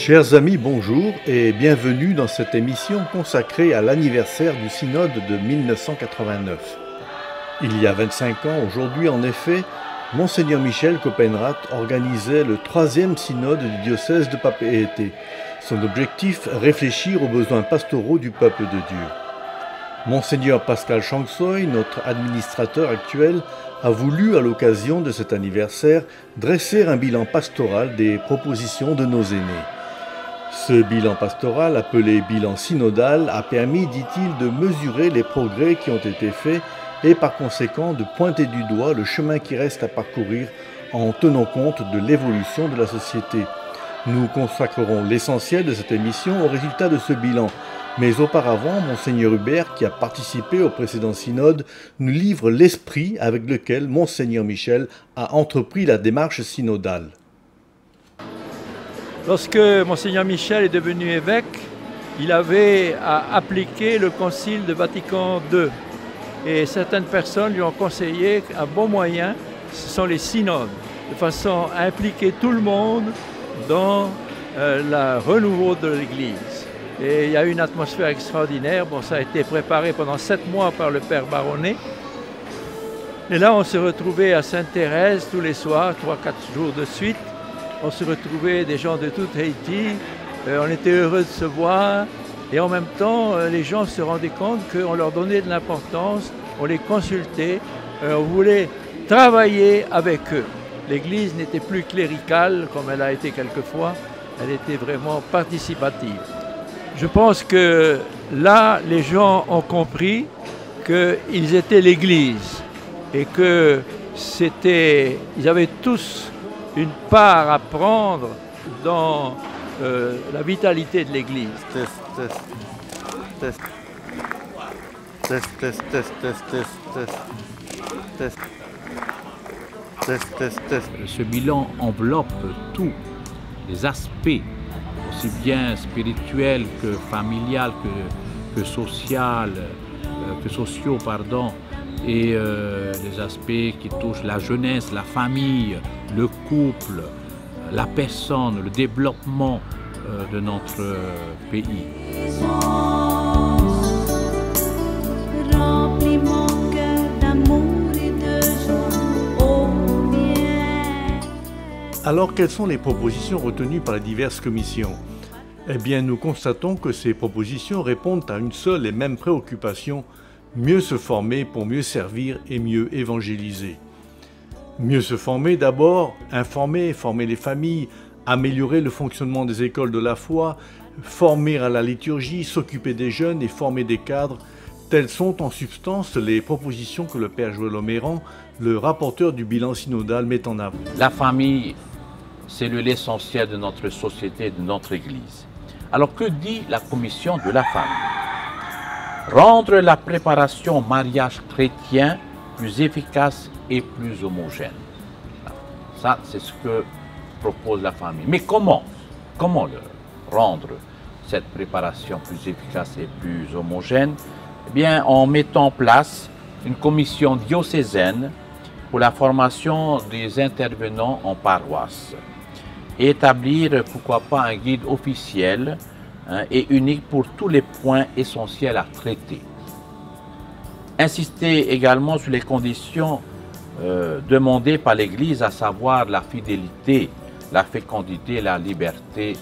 Chers amis, bonjour et bienvenue dans cette émission consacrée à l'anniversaire du synode de 1989. Il y a 25 ans, aujourd'hui en effet, Monseigneur Michel Copenrath organisait le 3e synode du diocèse de Papeete. Son objectif, réfléchir aux besoins pastoraux du peuple de Dieu. Monseigneur Pascal Changsoy, notre administrateur actuel, a voulu, à l'occasion de cet anniversaire, dresser un bilan pastoral des propositions de nos aînés. Ce bilan pastoral, appelé bilan synodal, a permis, dit-il, de mesurer les progrès qui ont été faits et par conséquent de pointer du doigt le chemin qui reste à parcourir en tenant compte de l'évolution de la société. Nous consacrerons l'essentiel de cette émission aux résultats de ce bilan. Mais auparavant, Monseigneur Hubert, qui a participé au précédent synode, nous livre l'esprit avec lequel Monseigneur Michel a entrepris la démarche synodale. Lorsque Monseigneur Michel est devenu évêque, il avait à appliquer le Concile de Vatican II. Et certaines personnes lui ont conseillé qu'un bon moyen, ce sont les synodes, de façon à impliquer tout le monde dans le renouveau de l'Église. Et il y a eu une atmosphère extraordinaire. Bon, ça a été préparé pendant 7 mois par le Père Baronnet. Et là, on se retrouvait à Sainte-Thérèse tous les soirs, 3-4 jours de suite. On se retrouvait des gens de tout Haïti. On était heureux de se voir. Et en même temps, les gens se rendaient compte qu'on leur donnait de l'importance, on les consultait, on voulait travailler avec eux. L'Église n'était plus cléricale comme elle a été quelquefois, elle était vraiment participative. Je pense que là, les gens ont compris qu'ils étaient l'Église et qu'ils avaient tous une part à prendre dans la vitalité de l'Église. Ce bilan enveloppe tous les aspects, aussi bien spirituels que familial, que social, que sociaux, pardon, et les aspects qui touchent la jeunesse, la famille, le couple, la personne, le développement de notre pays. Alors, quelles sont les propositions retenues par les diverses commissions? Eh bien, nous constatons que ces propositions répondent à une seule et même préoccupation: mieux se former pour mieux servir et mieux évangéliser. Mieux se former d'abord, former les familles, améliorer le fonctionnement des écoles de la foi, former à la liturgie, s'occuper des jeunes et former des cadres. Telles sont en substance les propositions que le Père Joël Oméran, le rapporteur du bilan synodal, met en avant. La famille, c'est l'essentiel de notre société, de notre Église. Alors que dit la commission de la famille? Rendre la préparation au mariage chrétien plus efficace et plus homogène. Ça, c'est ce que propose la famille. Mais comment rendre cette préparation plus efficace et plus homogène? Eh bien, en mettant en place une commission diocésaine pour la formation des intervenants en paroisse et établir, pourquoi pas, un guide officiel et unique pour tous les points essentiels à traiter. Insister également sur les conditions demandées par l'Église, à savoir la fidélité, la fécondité, la liberté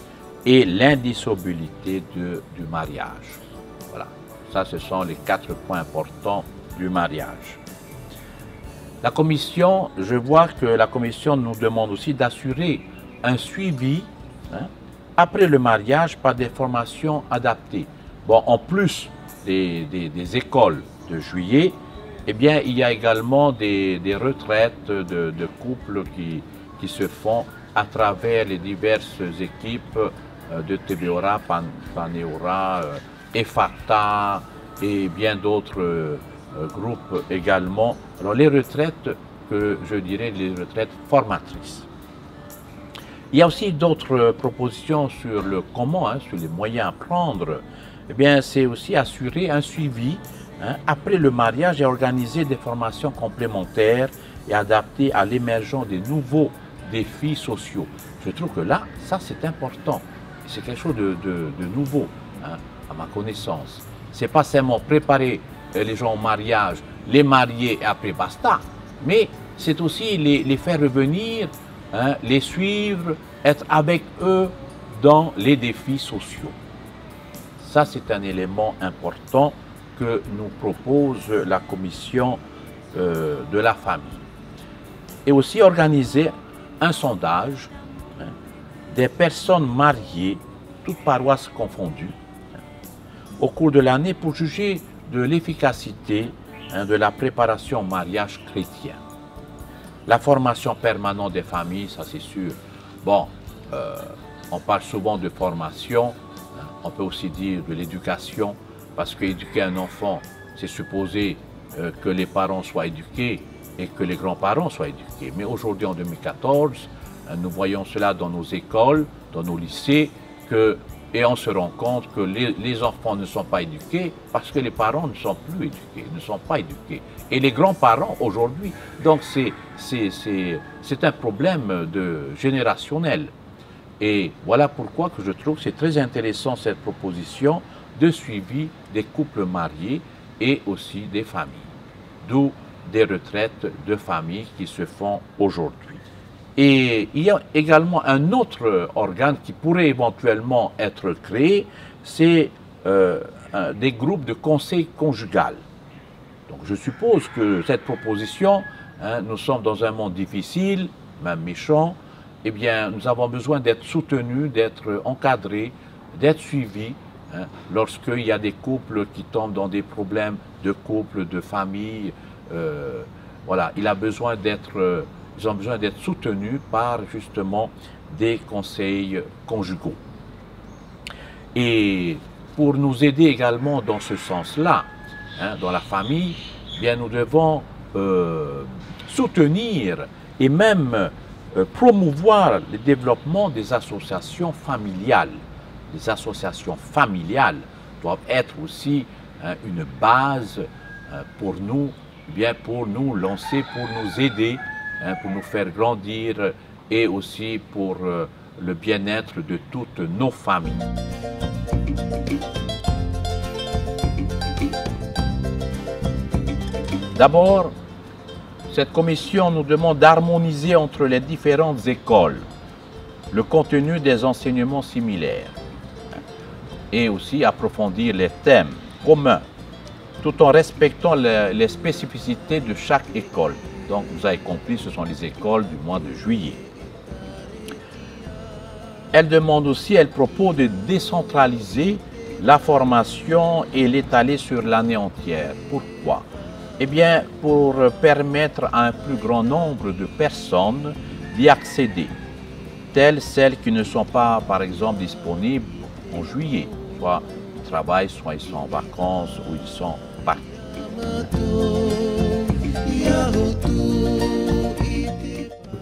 et l'indissolubilité du mariage. Voilà, ça ce sont les 4 points importants du mariage. La commission, je vois que la commission nous demande aussi d'assurer un suivi après le mariage par des formations adaptées. Bon, en plus des écoles de juillet, eh bien, il y a également des retraites de couples qui se font à travers les diverses équipes de TBORA, Paneora, EFATA et bien d'autres groupes également. Alors, les retraites, que je dirais les retraites formatrices. Il y a aussi d'autres propositions sur le comment, sur les moyens à prendre. Eh bien, c'est aussi assurer un suivi après le mariage et organiser des formations complémentaires et adaptées à l'émergence des nouveaux défis sociaux. Je trouve que là, ça c'est important. c'est quelque chose de nouveau, hein, à ma connaissance. C'est pas seulement préparer les gens au mariage, les marier et après basta, mais c'est aussi les faire revenir, hein, les suivre, être avec eux dans les défis sociaux. Ça, c'est un élément important que nous propose la commission de la famille. Et aussi organiser un sondage, hein, des personnes mariées, toutes paroisses confondues, hein, au cours de l'année pour juger de l'efficacité, hein, de la préparation au mariage chrétien. La formation permanente des familles, ça c'est sûr. Bon, on parle souvent de formation, hein, on peut aussi dire de l'éducation, parce qu'éduquer un enfant, c'est supposer que les parents soient éduqués et que les grands-parents soient éduqués. Mais aujourd'hui, en 2014, nous voyons cela dans nos écoles, dans nos lycées, et on se rend compte que les enfants ne sont pas éduqués parce que les parents ne sont plus éduqués, ne sont pas éduqués. Et les grands-parents aujourd'hui, donc c'est un problème générationnel. Et voilà pourquoi que je trouve que c'est très intéressant cette proposition de suivi des couples mariés et aussi des familles. D'où des retraites de famille qui se font aujourd'hui. Et il y a également un autre organe qui pourrait éventuellement être créé, c'est des groupes de conseil conjugal. Donc je suppose que cette proposition, hein, nous sommes dans un monde difficile, même méchant, eh bien nous avons besoin d'être soutenus, d'être encadrés, d'être suivis, hein, lorsqu'il y a des couples qui tombent dans des problèmes de couple, de famille. Voilà, ils ont besoin d'être soutenus par justement des conseils conjugaux. Et pour nous aider également dans ce sens-là, hein, dans la famille, eh bien nous devons soutenir et même promouvoir le développement des associations familiales. Les associations familiales doivent être aussi, hein, une base pour nous, bien pour nous lancer, pour nous aider, hein, pour nous faire grandir et aussi pour le bien-être de toutes nos familles. D'abord, cette commission nous demande d'harmoniser entre les différentes écoles le contenu des enseignements similaires et aussi approfondir les thèmes communs tout en respectant les spécificités de chaque école. Donc, vous avez compris, ce sont les écoles du mois de juillet. Elle demande aussi, elle propose de décentraliser la formation et l'étaler sur l'année entière. Pourquoi? Eh bien, pour permettre à un plus grand nombre de personnes d'y accéder, telles celles qui ne sont pas, par exemple, disponibles en juillet, soit ils travaillent, soit ils sont en vacances ou ils sont partis.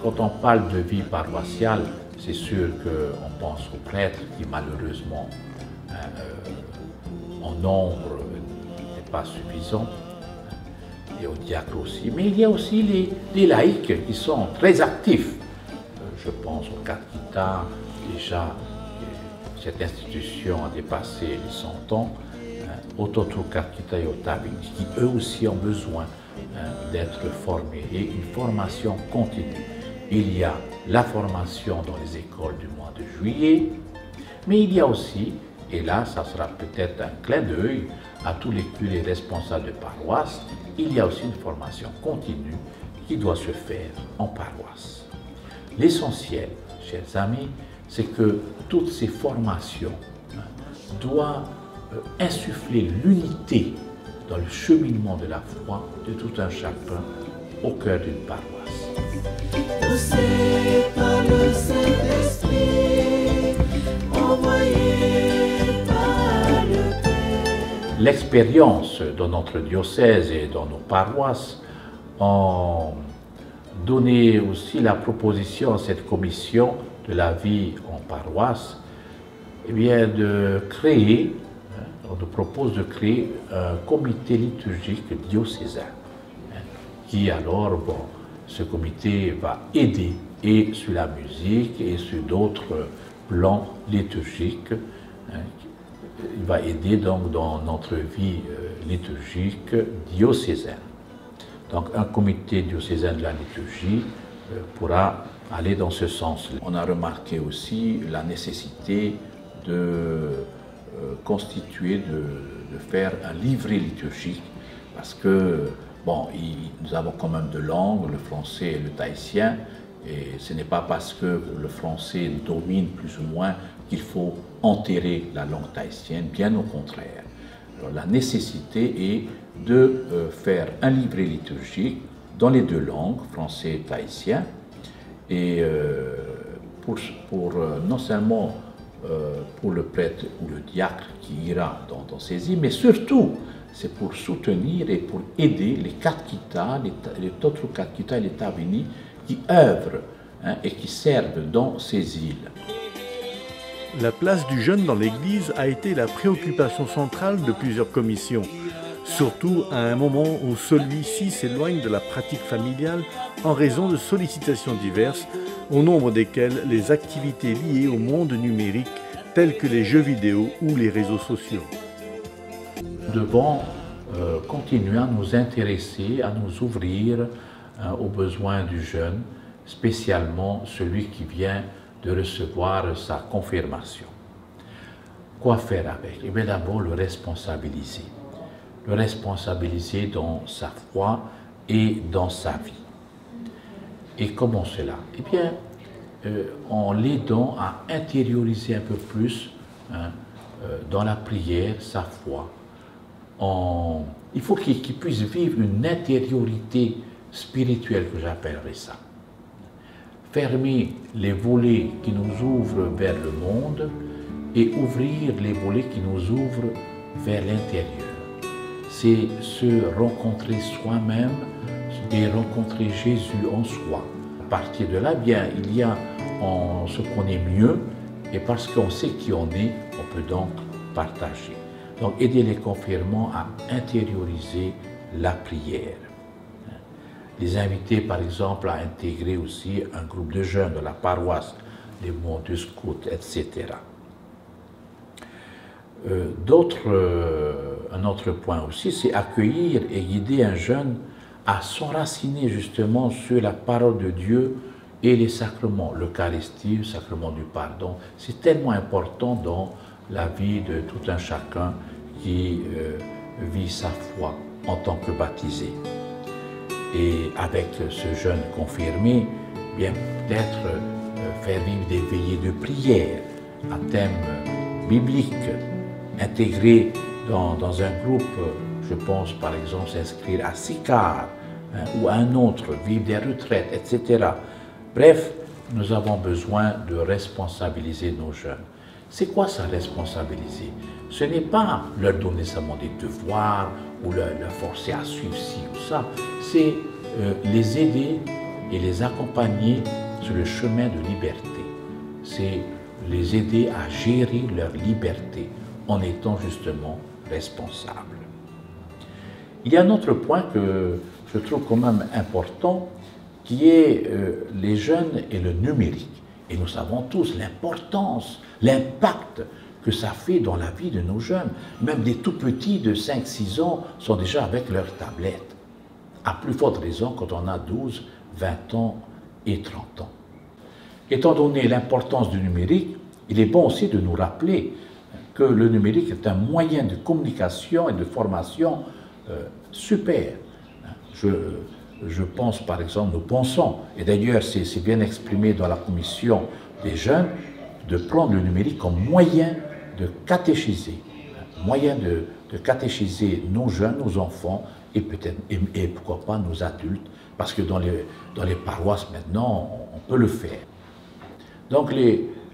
Quand on parle de vie paroissiale, c'est sûr qu'on pense aux prêtres qui malheureusement en nombre n'est pas suffisant, et aux diacres aussi, mais il y a aussi les laïcs qui sont très actifs. Je pense au Catkita, déjà cette institution a dépassé les 100 ans, au Totru Catkita et au Tabini, qui eux aussi ont besoin d'être formés, et une formation continue. Il y a la formation dans les écoles du mois de juillet, mais il y a aussi, et là ça sera peut-être un clin d'œil à tous les curés responsables de paroisse, il y a aussi une formation continue qui doit se faire en paroisse. L'essentiel, chers amis, c'est que toutes ces formations doivent insuffler l'unité dans le cheminement de la foi de tout un chacun au cœur d'une paroisse. Poussé par le Saint-Esprit, envoyé par le Père. L'expérience dans notre diocèse et dans nos paroisses ont donné aussi la proposition à cette commission de la vie en paroisse, eh bien de créer, on nous propose de créer un comité liturgique diocésain, qui alors, bon, ce comité va aider et sur la musique et sur d'autres plan liturgique. Il va aider donc dans notre vie liturgique diocésaine. Donc un comité diocésain de la liturgie pourra aller dans ce sens. On a remarqué aussi la nécessité de constituer, de faire un livret liturgique, parce que, bon, nous avons quand même deux langues, le français et le tahitien, et ce n'est pas parce que le français domine plus ou moins qu'il faut enterrer la langue tahitienne, bien au contraire. Alors, la nécessité est de faire un livret liturgique dans les deux langues, français et tahitien, et pour non seulement pour le prêtre ou le diacre qui ira dans ces îles, mais surtout c'est pour soutenir et pour aider les Katkita, les autres Katkita et les Tabini qui œuvrent et qui servent dans ces îles. La place du jeûne dans l'Église a été la préoccupation centrale de plusieurs commissions, surtout à un moment où celui-ci s'éloigne de la pratique familiale en raison de sollicitations diverses, au nombre desquelles les activités liées au monde numérique, telles que les jeux vidéo ou les réseaux sociaux. Nous devons continuer à nous intéresser, à nous ouvrir aux besoins du jeune, spécialement celui qui vient de recevoir sa confirmation. Quoi faire avec? Eh bien, d'abord, le responsabiliser. Le responsabiliser dans sa foi et dans sa vie. Et comment cela? Eh bien, en l'aidant à intérioriser un peu plus dans la prière sa foi. Il faut qu'il puisse vivre une intériorité spirituelle, que j'appellerais ça. Fermer les volets qui nous ouvrent vers le monde et ouvrir les volets qui nous ouvrent vers l'intérieur. C'est se rencontrer soi-même et rencontrer Jésus en soi. À partir de là, bien, il y a, on se connaît mieux, et parce qu'on sait qui on est, on peut donc partager. Donc aider les confirmants à intérioriser la prière. Les inviter par exemple à intégrer aussi un groupe de jeunes de la paroisse, les monts du scout, etc. Un autre point aussi, c'est accueillir et guider un jeune à s'enraciner justement sur la parole de Dieu et les sacrements, l'Eucharistie, le sacrement du pardon. C'est tellement important dans la vie de tout un chacun qui vit sa foi en tant que baptisé. Et avec ce jeune confirmé, bien peut-être faire vivre des veillées de prière à thème biblique, intégrer dans un groupe, je pense par exemple s'inscrire à SICAR ou à un autre, vivre des retraites, etc. Bref, nous avons besoin de responsabiliser nos jeunes. C'est quoi ça, responsabiliser? Ce n'est pas leur donner seulement des devoirs ou leur forcer à suivre ci ou ça, c'est les aider et les accompagner sur le chemin de liberté. C'est les aider à gérer leur liberté en étant justement responsables. Il y a un autre point que je trouve quand même important, qui est les jeunes et le numérique. Et nous savons tous l'importance, l'impact que ça fait dans la vie de nos jeunes. Même des tout petits de 5-6 ans sont déjà avec leur tablette. À plus forte raison quand on a 12, 20 ans et 30 ans. Étant donné l'importance du numérique, il est bon aussi de nous rappeler que le numérique est un moyen de communication et de formation super. Je pense par exemple, nous pensons, et d'ailleurs c'est bien exprimé dans la commission des jeunes, de prendre le numérique comme moyen de catéchiser, moyen de catéchiser nos jeunes, nos enfants, et peut-être, et pourquoi pas nos adultes, parce que dans les paroisses maintenant, on peut le faire. Donc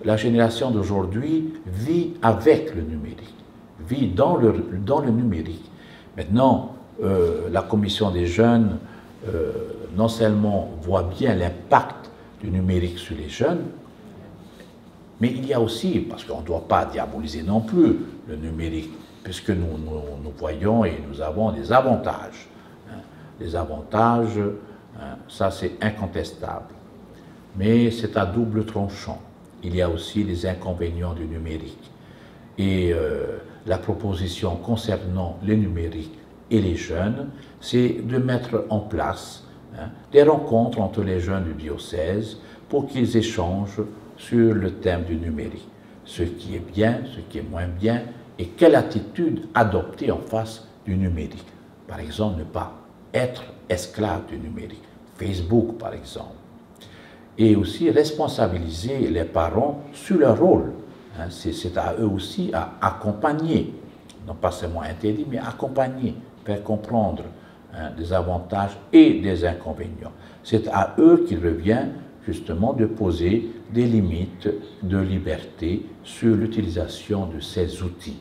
la génération d'aujourd'hui vit avec le numérique, vit dans le numérique. Maintenant, la commission des jeunes, non seulement voit bien l'impact du numérique sur les jeunes, mais il y a aussi, parce qu'on ne doit pas diaboliser non plus le numérique, puisque nous voyons et nous avons des avantages. Des avantages, ça c'est incontestable. Mais c'est à double tranchant. il y a aussi les inconvénients du numérique. Et la proposition concernant le numérique et les jeunes, c'est de mettre en place des rencontres entre les jeunes du diocèse pour qu'ils échangent sur le thème du numérique. Ce qui est bien, ce qui est moins bien, et quelle attitude adopter en face du numérique. Par exemple, ne pas être esclave du numérique. Facebook, par exemple. Et aussi responsabiliser les parents sur leur rôle. C'est à eux aussi à accompagner, non pas seulement interdire, mais accompagner, faire comprendre des avantages et des inconvénients. C'est à eux qu'il revient justement de poser des limites de liberté sur l'utilisation de ces outils.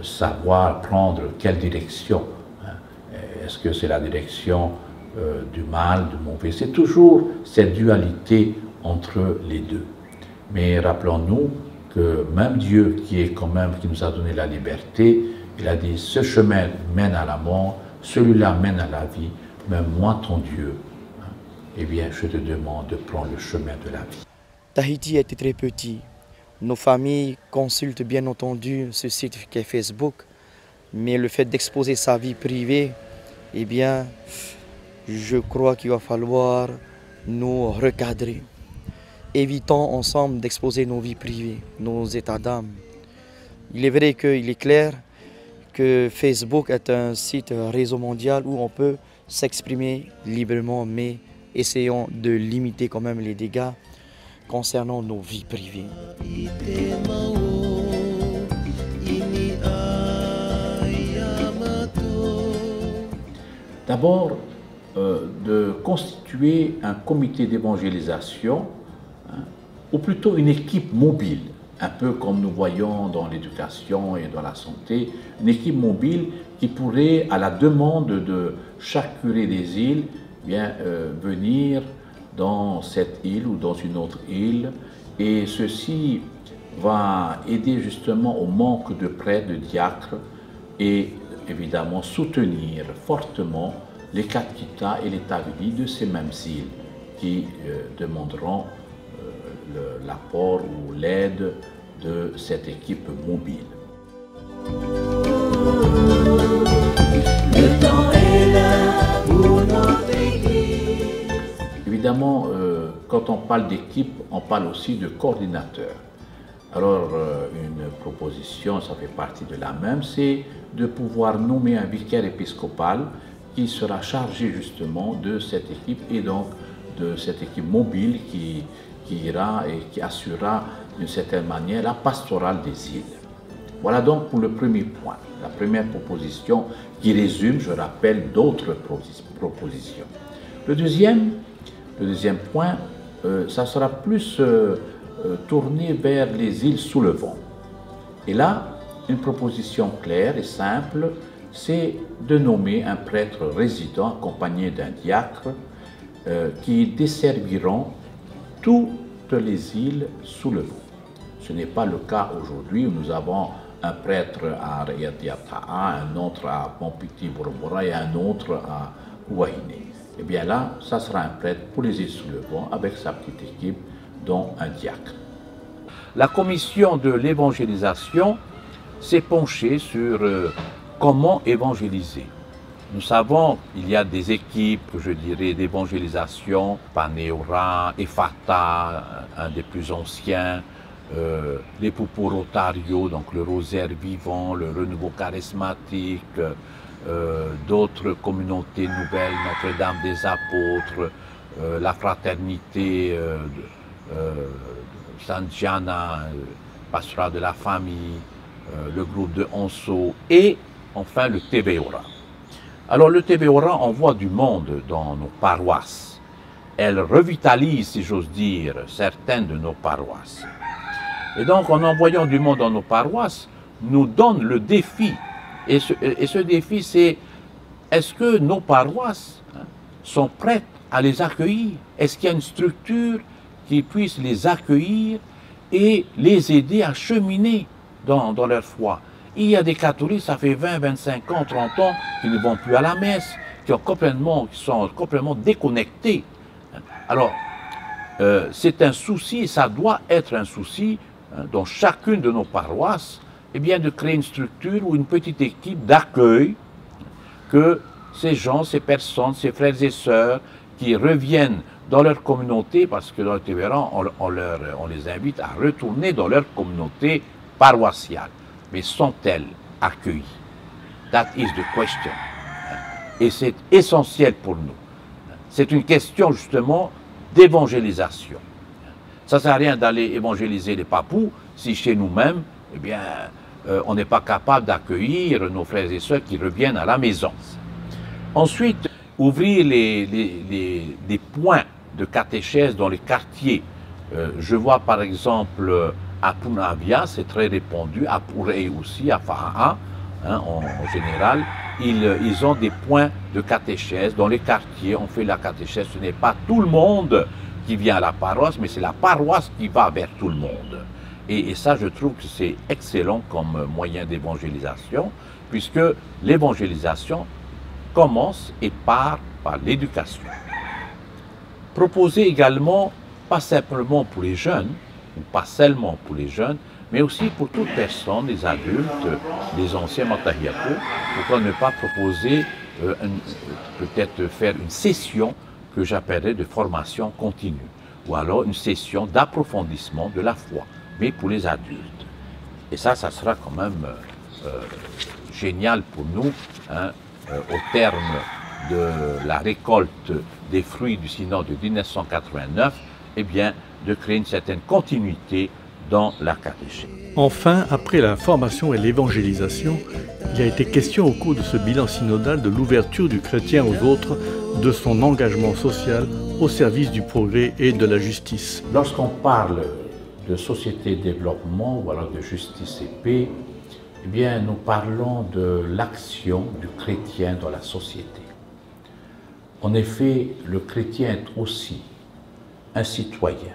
Savoir prendre quelle direction. Est-ce que c'est la direction du mal, du mauvais? C'est toujours cette dualité entre les deux. Mais rappelons-nous que même Dieu qui nous a donné la liberté, il a dit ce chemin mène à la mort, celui-là mène à la vie, mais moi ton Dieu, eh bien je te demande de prendre le chemin de la vie. Tahiti était très petit. Nos familles consultent bien entendu ce site qu'est Facebook, mais le fait d'exposer sa vie privée, eh bien, je crois qu'il va falloir nous recadrer. Évitons ensemble d'exposer nos vies privées, nos états d'âme. Il est vrai qu'il est clair que Facebook est un site, un réseau mondial où on peut s'exprimer librement, mais essayons de limiter quand même les dégâts concernant nos vies privées. D'abord, de constituer un comité d'évangélisation, ou plutôt une équipe mobile, un peu comme nous voyons dans l'éducation et dans la santé, une équipe mobile qui pourrait, à la demande de chaque curé des îles, venir dans cette île ou dans une autre île, et ceci va aider justement au manque de prêtres, de diacres, et évidemment soutenir fortement les Katkita et les Tavili de ces mêmes îles qui demanderont l'apport ou l'aide de cette équipe mobile. Le temps est là pour notre Église. Évidemment, quand on parle d'équipe, on parle aussi de coordinateur. Alors, une proposition, ça fait partie de la même, c'est de pouvoir nommer un vicaire épiscopal qui sera chargé justement de cette équipe et donc de cette équipe mobile qui ira et qui assurera d'une certaine manière la pastorale des îles. Voilà donc pour le premier point, la première proposition qui résume, je rappelle, d'autres propositions. Le deuxième point, ça sera plus tourné vers les îles sous le vent. Et là, une proposition claire et simple, c'est de nommer un prêtre résident accompagné d'un diacre qui desserviront toutes les îles sous le vent. Ce n'est pas le cas aujourd'hui où nous avons un prêtre à Riyadiata'a, un autre à Pompiti Borobora et un autre à Ouahine. Et bien là, ça sera un prêtre pour les îles sous le vent avec sa petite équipe, dont un diacre. La commission de l'évangélisation s'est penchée sur comment évangéliser. Nous savons qu'il y a des équipes, je dirais, d'évangélisation, Paneora, Efata, un des plus anciens, les Pupo Rotario, donc le rosaire vivant, le renouveau charismatique, d'autres communautés nouvelles, Notre-Dame des Apôtres, la fraternité San Gianna, pastorat de la famille, le groupe de Onso et enfin le Tebeora. Alors le Tebeora envoie du monde dans nos paroisses. Elle revitalise, si j'ose dire, certaines de nos paroisses. Et donc en envoyant du monde dans nos paroisses, nous donne le défi. Et ce défi, c'est est-ce que nos paroisses sont prêtes à les accueillir? Est-ce qu'il y a une structure qui puisse les accueillir et les aider à cheminer dans leur foi? Il y a des catholiques, ça fait 20, 25 ans, 30 ans, qui ne vont plus à la messe, qui sont complètement déconnectés. Alors, c'est un souci, et ça doit être un souci dans chacune de nos paroisses, eh bien, de créer une structure ou une petite équipe d'accueil, que ces gens, ces personnes, ces frères et sœurs qui reviennent dans leur communauté, parce que dans le Tévéran, on les invite à retourner dans leur communauté paroissiale. Mais sont-elles accueillies? That is the question. Et c'est essentiel pour nous. C'est une question justement d'évangélisation. Ça ne sert à rien d'aller évangéliser les papous si chez nous-mêmes, eh bien, on n'est pas capable d'accueillir nos frères et sœurs qui reviennent à la maison. Ensuite, ouvrir des points de catéchèse dans les quartiers. Je vois par exemple à Punavia, c'est très répandu, à Pouré aussi, à Fahaa, en général, ils ont des points de catéchèse dans les quartiers. On fait la catéchèse, ce n'est pas tout le monde qui vient à la paroisse, mais c'est la paroisse qui va vers tout le monde. Et ça, je trouve que c'est excellent comme moyen d'évangélisation, puisque l'évangélisation commence et part par l'éducation. Proposer également, pas simplement pour les jeunes, ou pas seulement pour les jeunes, mais aussi pour toute personne, les adultes, les anciens matahiatou, pourquoi ne pas proposer, peut-être faire une session que j'appellerais de formation continue, ou alors une session d'approfondissement de la foi, mais pour les adultes. Et ça sera quand même génial pour nous, au terme de la récolte des fruits du synode de 1989, eh bien, de créer une certaine continuité dans la catéchèse. Enfin, après la formation et l'évangélisation, il a été question au cours de ce bilan synodal de l'ouverture du chrétien aux autres, de son engagement social au service du progrès et de la justice. Lorsqu'on parle de société de développement ou alors de justice et paix, eh bien, nous parlons de l'action du chrétien dans la société. En effet, le chrétien est aussi un citoyen.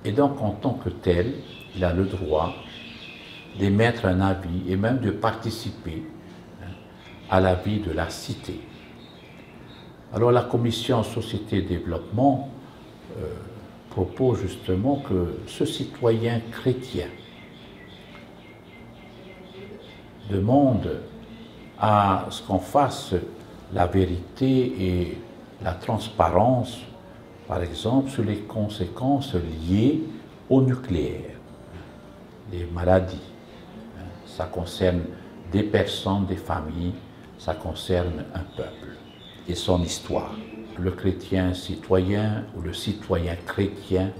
Et donc, en tant que tel, il a le droit d'émettre un avis et même de participer à la vie de la cité. Alors, la commission Société et Développement propose justement que ce citoyen chrétien demande à ce qu'on fasse la vérité et la transparence, par exemple, sur les conséquences liées au nucléaire, les maladies. Ça concerne des personnes, des familles, ça concerne un peuple et son histoire. Le chrétien citoyen ou le citoyen chrétien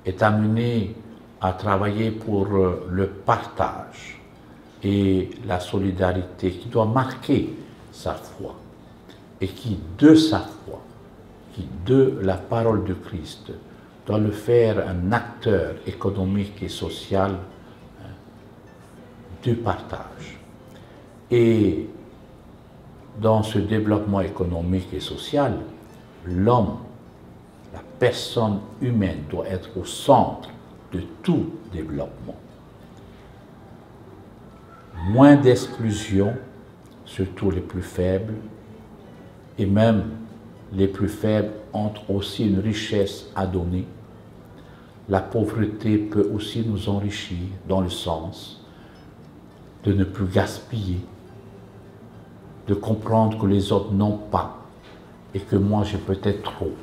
est amené à travailler pour le partage et la solidarité qui doit marquer sa foi et qui, de sa foi, qui, de la parole de Christ, doit le faire un acteur économique et social du partage. Et dans ce développement économique et social, l'homme, la personne humaine doit être au centre de tout développement. Moins d'exclusion, surtout les plus faibles, et même les plus faibles ont aussi une richesse à donner. La pauvreté peut aussi nous enrichir dans le sens de ne plus gaspiller, de comprendre que les autres n'ont pas et que moi j'ai peut-être trop.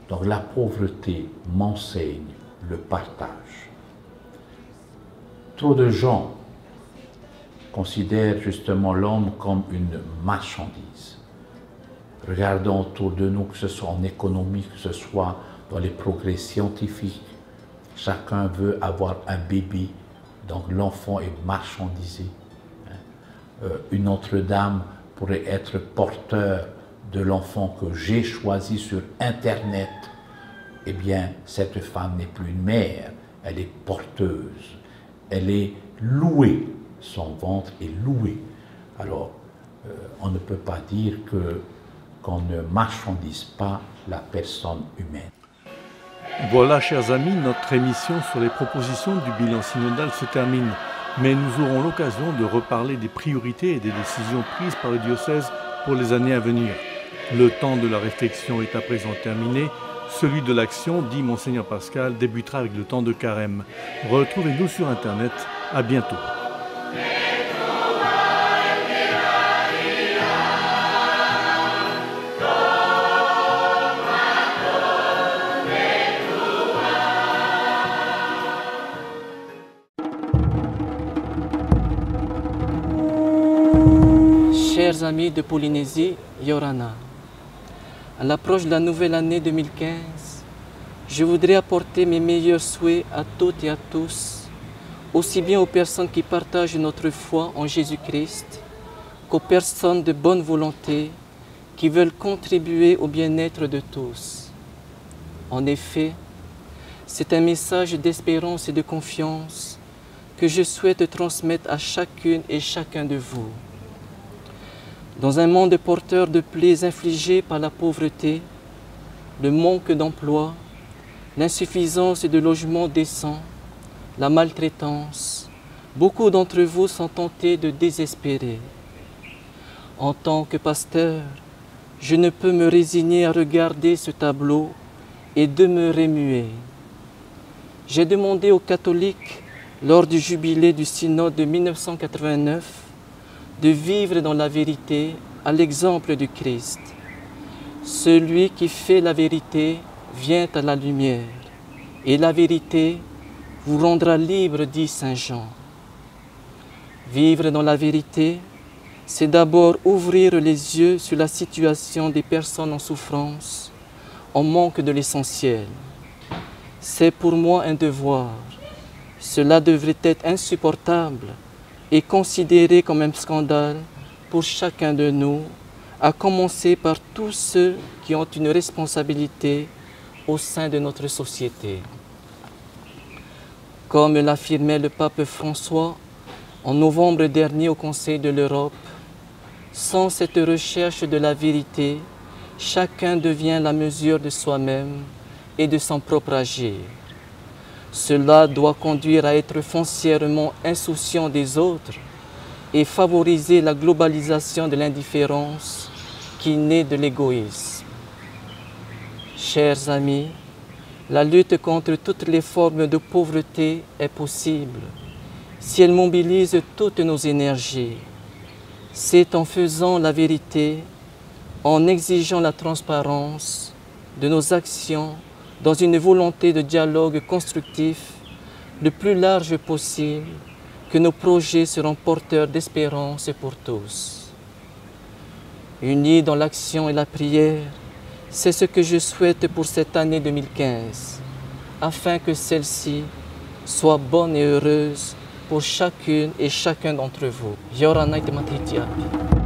Donc la pauvreté m'enseigne le partage. Trop de gens considèrent justement l'homme comme une marchandise. Regardons autour de nous, que ce soit en économie, que ce soit dans les progrès scientifiques. Chacun veut avoir un bébé, donc l'enfant est marchandisé. Une autre dame pourrait être porteur de l'enfant que j'ai choisi sur Internet. Eh bien, cette femme n'est plus une mère, elle est porteuse. Elle est louée, son ventre est loué. Alors, on ne peut pas dire qu'on ne marchandise pas la personne humaine. Voilà, chers amis, notre émission sur les propositions du bilan synodal se termine. Mais nous aurons l'occasion de reparler des priorités et des décisions prises par le diocèse pour les années à venir. Le temps de la réflexion est à présent terminé. Celui de l'action, dit Monseigneur Pascal, débutera avec le temps de carême. Retrouvez-nous sur Internet. À bientôt. Chers amis de Polynésie, Yorana, à l'approche de la nouvelle année 2015, je voudrais apporter mes meilleurs souhaits à toutes et à tous, aussi bien aux personnes qui partagent notre foi en Jésus-Christ qu'aux personnes de bonne volonté qui veulent contribuer au bien-être de tous. En effet, c'est un message d'espérance et de confiance que je souhaite transmettre à chacune et chacun de vous. Dans un monde porteur de plaies infligées par la pauvreté, le manque d'emploi, l'insuffisance de logements décents, la maltraitance, beaucoup d'entre vous sont tentés de désespérer. En tant que pasteur, je ne peux me résigner à regarder ce tableau et demeurer muet. J'ai demandé aux catholiques, lors du jubilé du synode de 1989, de vivre dans la vérité à l'exemple du Christ. Celui qui fait la vérité vient à la lumière, et la vérité vous rendra libre, dit Saint Jean. Vivre dans la vérité, c'est d'abord ouvrir les yeux sur la situation des personnes en souffrance, en manque de l'essentiel. C'est pour moi un devoir. Cela devrait être insupportable et considéré comme un scandale pour chacun de nous, à commencer par tous ceux qui ont une responsabilité au sein de notre société. Comme l'affirmait le pape François en novembre dernier au Conseil de l'Europe, sans cette recherche de la vérité, chacun devient la mesure de soi-même et de son propre agir. Cela doit conduire à être foncièrement insouciant des autres et favoriser la globalisation de l'indifférence qui naît de l'égoïsme. Chers amis, la lutte contre toutes les formes de pauvreté est possible si elle mobilise toutes nos énergies. C'est en faisant la vérité, en exigeant la transparence de nos actions, dans une volonté de dialogue constructif le plus large possible, que nos projets seront porteurs d'espérance pour tous. Unis dans l'action et la prière, c'est ce que je souhaite pour cette année 2015, afin que celle-ci soit bonne et heureuse pour chacune et chacun d'entre vous. Yorana Ite Matitiapi.